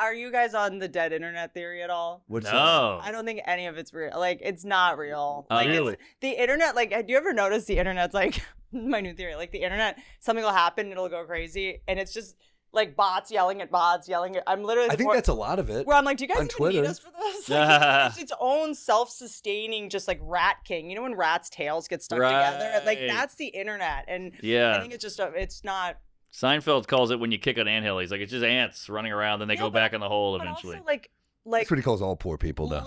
are you guys on the dead internet theory at all? What's No. I don't think any of it's real. Like, it's not real. Like, Really? the internet, like, do you ever notice the internet's like, my new theory, like the internet, something will happen, it'll go crazy, and it's just like bots yelling at bots, I'm literally. I think that's a lot of it. Where I'm like, do you guys on even Twitter. need us for this? Like, it's its own self-sustaining, just like rat king. You know when rats' tails get stuck together? Like, that's the internet. And I think it's just, it's not. Seinfeld calls it when you kick an anthill. He's like, it's just ants running around, then they go back in the hole eventually. Also, like That's what he calls all poor people, though.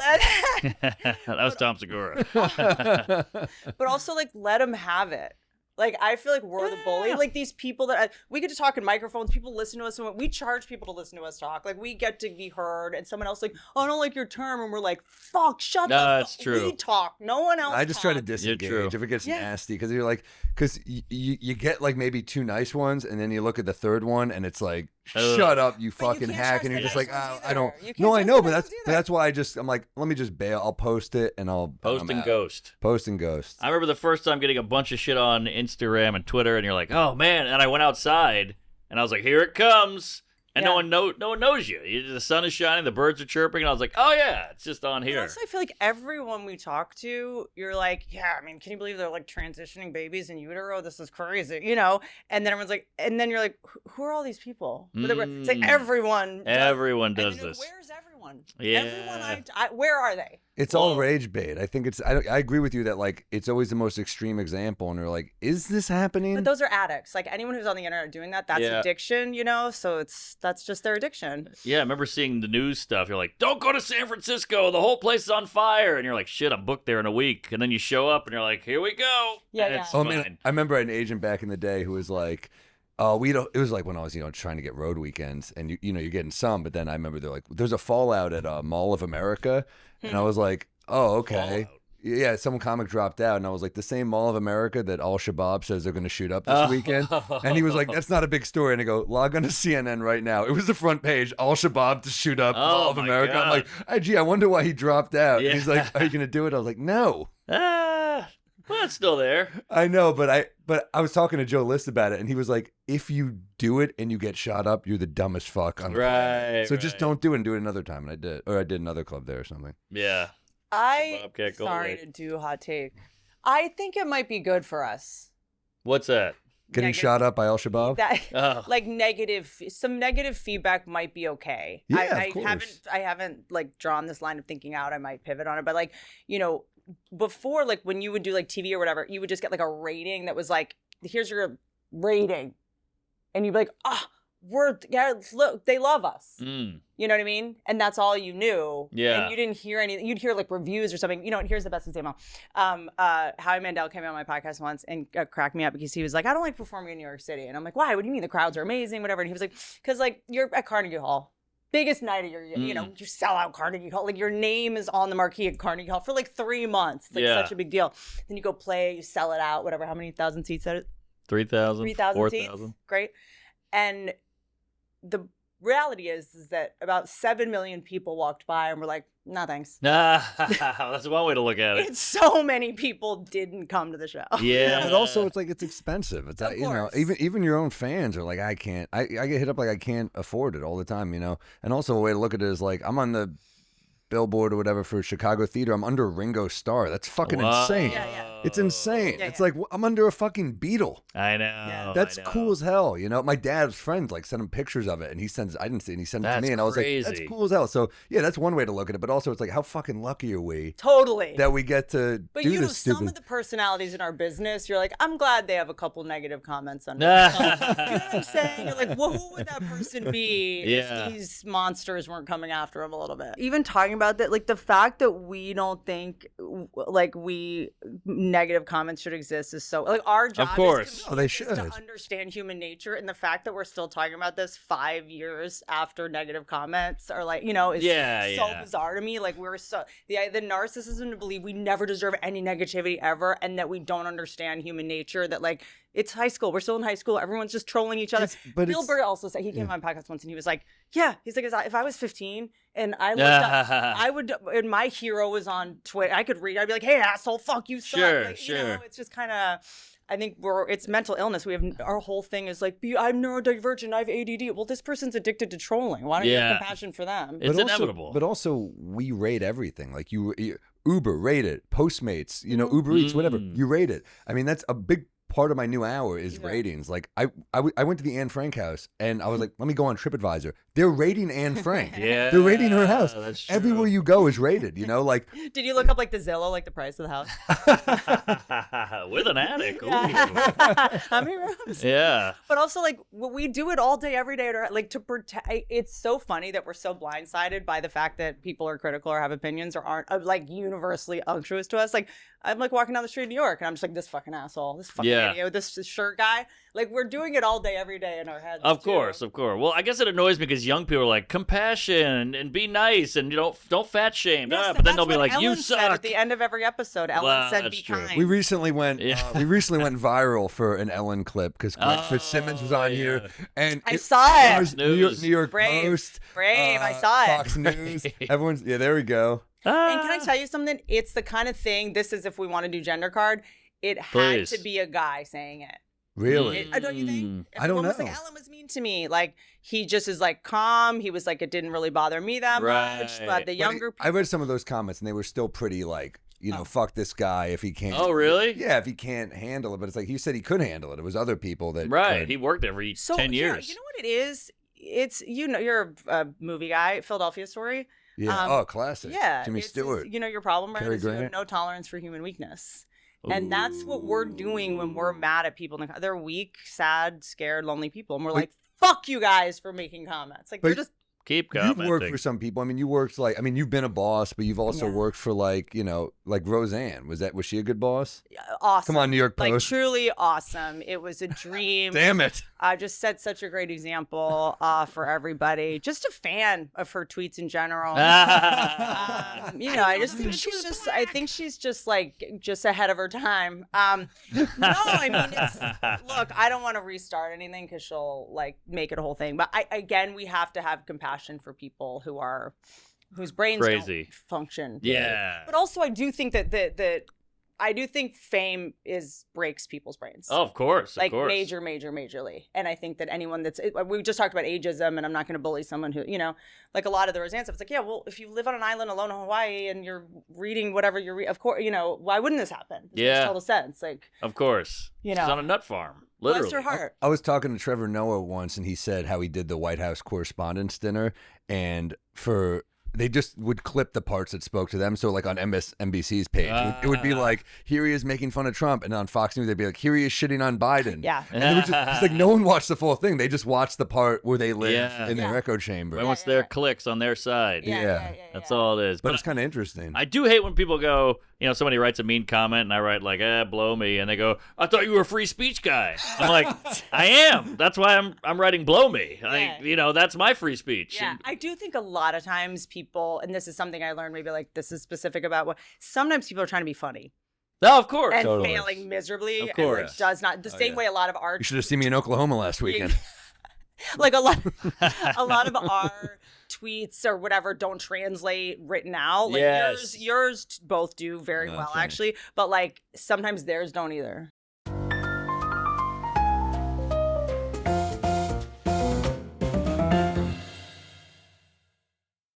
That was Tom Segura. But also, like, let them have it. Like, I feel like we're the bully. Like, these people that we get to talk in microphones, people listen to us, and we charge people to listen to us talk. Like, we get to be heard, and someone else like, oh, I don't like your term, and we're like, fuck, shut the fuck. That's true. We talk. No one else I just try to talks. disengage if it gets nasty, because you're like, because you get like maybe two nice ones, and then you look at the third one, and it's like, shut up, you fucking hack, and you're just like, I don't. No, I know, but that's why I'm like, let me just bail. I'll post it, and I'll Post and ghost. Post and ghost. I remember the first time getting a bunch of shit on Instagram and Twitter, and you're like, oh man, and I went outside, and I was like, here it comes. And no one knows you. The sun is shining, the birds are chirping, and I was like, oh yeah, it's just on here. Also, I feel like everyone we talk to, you're like, yeah, I mean, can you believe they're like transitioning babies in utero? This is crazy, you know? And then everyone's like, and then you're like, who are all these people? It's like everyone does this. Where's everyone? Yeah. Everyone, where are they? It's all rage bait. I think I agree with you that like it's always the most extreme example, and they're like, is this happening? But those are addicts. Like anyone who's on the internet doing that's addiction, you know? So that's just their addiction. Yeah, I remember seeing the news stuff. You're like, don't go to San Francisco. The whole place is on fire. And you're like, shit, I'm booked there in a week. And then you show up and you're like, here we go. Yeah. I mean, I remember an agent back in the day who was like, it was like when I was, trying to get road weekends, and you're getting some, but then I remember they're like, there's a fallout at Mall of America. And I was like, oh, okay. Fallout. Yeah, some comic dropped out, and I was like, the same Mall of America that Al-Shabaab says they're going to shoot up this weekend? And he was like, that's not a big story. And I go, log on to CNN right now. It was the front page, Al-Shabaab to shoot up Mall of America. God. I'm like, hey, gee, I wonder why he dropped out. Yeah. And he's like, are you going to do it? I was like, no. Well, it's still there. I know, but I was talking to Joe List about it, and he was like, if you do it and you get shot up, you're the dumbest fuck on the planet. So just don't do it and do it another time. And I did. Or I did another club there or something. Yeah. Sorry to do hot take. I think it might be good for us. What's that? Getting shot up by Al-Shabaab? Like some negative feedback might be okay. Yeah, of course. I haven't like drawn this line of thinking out. I might pivot on it, but like, before, like when you would do like TV or whatever, you would just get like a rating that was like, here's your rating. And you'd be like, look, they love us. You know what I mean? And that's all you knew. Yeah. And you didn't hear anything. You'd hear like reviews or something. Here's the best example. Howie Mandel came on my podcast once and cracked me up because he was like, I don't like performing in New York City. And I'm like, why? What do you mean? The crowds are amazing, whatever. And he was like, because like you're at Carnegie Hall. Biggest night of your, you sell out Carnegie Hall. Like your name is on the marquee at Carnegie Hall for like 3 months. It's like such a big deal. Then you go play, you sell it out, whatever. How many thousand seats at it? 3,000. 3,000 seats. Great. And the reality is that about 7 million people walked by and were like, no, thanks. That's one way to look at it. It's so many people didn't come to the show. Yeah. But also it's like, it's expensive. It's even your own fans are like, I can't. I get hit up like I can't afford it all the time, And also a way to look at it is like, I'm on the billboard or whatever for Chicago theater. I'm under Ringo Starr. That's fucking insane. Yeah. It's insane. It's like I'm under a fucking Beatle. I know. That's cool as hell. My dad's friends like send him pictures of it, and I didn't see it, and he sent it to me, and I was like, that's cool as hell. So yeah, that's one way to look at it. But also, it's like, how fucking lucky are we? Totally. That we get to do this stupid. Some of the personalities in our business, you're like, I'm glad they have a couple negative comments on it. You know what I'm saying? You're like, well, who would that person be if these monsters weren't coming after him a little bit? Even talking about that, like the fact that we don't think like negative comments should exist is so like our job. Of course, they should to understand human nature, and the fact that we're still talking about this 5 years after negative comments are like, is so bizarre to me. Like we're the narcissism to believe we never deserve any negativity ever, and that we don't understand human nature. That like it's high school, we're still in high school, everyone's just trolling each other. Bill Burr also said, he came on my podcast once and he was like, he's like, if I was 15 and I looked up, I would, and my hero was on Twitter, I could read, I'd be like, hey asshole, fuck you, suck. Sure. It's just kind of, I think it's mental illness. We have our whole thing is like, I'm neurodivergent, I have ADD. Well, this person's addicted to trolling. Why don't you have compassion for them? It's inevitable. But also, we rate everything. Like Uber, rate it. Postmates, Uber Eats, whatever. You rate it. I mean, that's a big part of my new hour is ratings. Like I went to the Anne Frank house and I was like, let me go on TripAdvisor. They're rating Anne Frank. Yeah, they're rating her house. That's true. Everywhere you go is rated. Like. Did you look up like the Zillow, like the price of the house? With an attic. How many rooms? Yeah. But also, like, we do it all day, every day. Like, to protect. It's so funny that we're so blindsided by the fact that people are critical or have opinions or aren't like universally untruths to us. Like, I'm like walking down the street in New York and I'm just like, this fucking asshole, this fucking idiot, this shirt guy. Like, we're doing it all day, every day in our heads. Of course. Well, I guess it annoys me because young people are like, compassion and be nice and don't fat shame. Yes, but then they'll be like, Ellen you said suck. at the end of every episode, Ellen said, be kind. We recently went viral for an Ellen clip because Greg Fitzsimmons was on here, and I saw it. New York Brave. Post, I saw it. Fox News. Everyone's there we go. And can I tell you something? It's the kind of thing. This is if we want to do gender card. It had to be a guy saying it. Really? Don't you think? I don't know. Was like, Ellen was mean to me. Like, he just is like calm. He was like, it didn't really bother me that much. But the younger people. I read some of those comments and they were still pretty like, fuck this guy if he can't. Oh, really? Yeah, if he can't handle it. But it's like, he said he could handle it. It was other people that. Right. Could. He worked there for 10 years. You know what it is? It's, you're a movie guy, Philadelphia Story. Yeah. Classic. Yeah. Jimmy Stewart. Your problem, right? Cary Is you have Grant. no tolerance for human weakness. And that's what we're doing when we're mad at people. They're weak, sad, scared, lonely people. And we're like, fuck you guys for making comments. Like, they're just. Keep commenting. You've worked for some people. I mean, you've been a boss, but you've also worked for like Roseanne. Was she a good boss? Awesome. Come on, New York Post. Like, truly awesome. It was a dream. Damn it. I just set such a great example for everybody. Just a fan of her tweets in general. I think she's just ahead of her time. Look, I don't want to restart anything because she'll like make it a whole thing. But we have to have compassion for people whose brains don't function. Yeah. But also, I do think that I do think fame breaks people's brains. Oh, of course. Majorly. And I think that anyone we just talked about ageism, and I'm not going to bully someone who, like a lot of the Roseanne stuff. It's like, yeah, well, if you live on an island alone in Hawaii and you're reading whatever you're reading, of course, why wouldn't this happen? It makes total sense. Like, of course. She's on a nut farm. Literally. Bless your heart. I was talking to Trevor Noah once, and he said how he did the White House Correspondents' Dinner, and they just would clip the parts that spoke to them. So like on NBC's page, it would be like, here he is making fun of Trump. And on Fox News, they'd be like, here he is shitting on Biden. Yeah. And it's like, no one watched the full thing. They just watched the part where they live in their echo chamber. Once their clicks on their side. That's all it is. But it's kind of interesting. I do hate when people go, somebody writes a mean comment and I write like, blow me. And they go, I thought you were a free speech guy. I'm like, I am. That's why I'm writing blow me. That's my free speech. Yeah. I do think a lot of times people, and this is something I learned, maybe like this is specific about sometimes people are trying to be funny. No, of course. And failing miserably. Of course. And does not, the same way a lot of art. You should have seen me in Oklahoma last weekend. Like a lot of our tweets or whatever don't translate written out. Like yours both do very well, actually. But like sometimes theirs don't either.